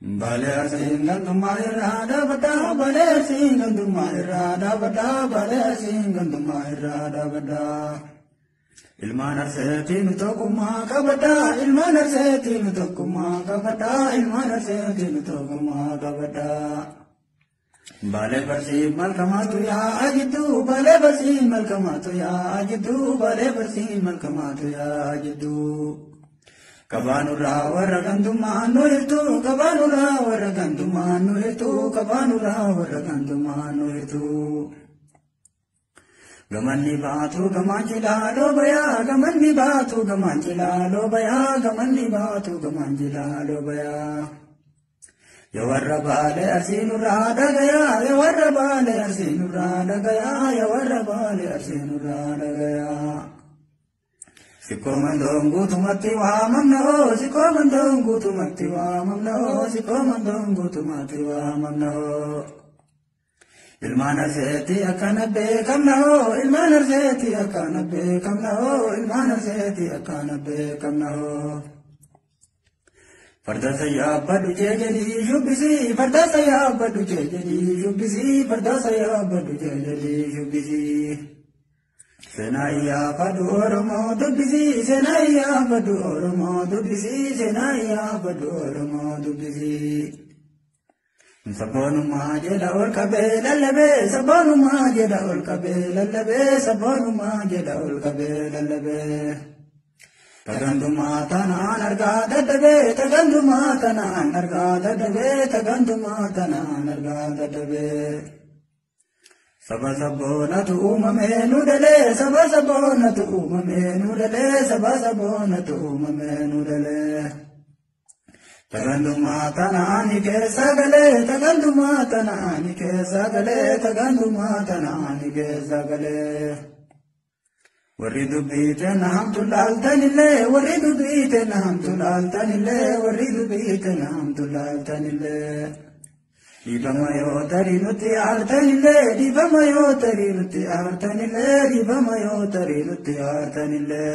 Baler singan tumairada bada, baler singan tumairada bada, baler singan tumairada bada. Ilman arsetin tokuma kabada, ilman arsetin tokuma kabada, ilman arsetin tokuma kabada. Bale barsi malkamatu ya ajidu, bale barsi malkamatu ya ajidu, bale barsi malkamatu ya ajidu. Kabanura waragandumanu itu, kabanura waragandumanu itu, kabanura waragandumanu itu. Gamanni batu gamanjila lo baya, gamanni batu gamanjila lo baya, gamanni batu gamanjila lo baya. Yawarra bale arsinura dagaya, yawarra bale arsinura dagaya, yawarra bale arsinura dagaya. Sikomandongu tumati wa mamno, sikomandongu tumati wa mamno, sikomandongu tumati wa mamno. Ilman arseti akana bekamno, ilman arseti akana bekamno, ilman arseti akana bekamno. Farda saya badu jejeli yubisi, farda saya badu jejeli yubisi, farda saya badu jejeli yubisi. Senaiya badu oromo dubbisi, senaiya badu oromo dubbisi, senaiya badu oromo dubbisi. Sabonuma jeda ol kabe lallabe, sabonuma jeda ol kabe lallabe, sabonuma jeda ol kabe lallabe. Taganduma tana narga dadabe, taganduma tana narga dadabe, taganduma tana narga dadabe. Saba sabona tu umame nudale, saba sabona tu umame nudale, saba sabona tu umame nudale. Taganduma tana ani ke sagale, taganduma tana ani ke sagale, taganduma tana ani ke sagale. Waridu bite naam tulal tanile, waridu bite naam tulal tanile, waridu bite naam tulal tanile. Dibamayo tarinuti artanile, dibamayo tarinuti artanile, dibamayo tarinuti artanile.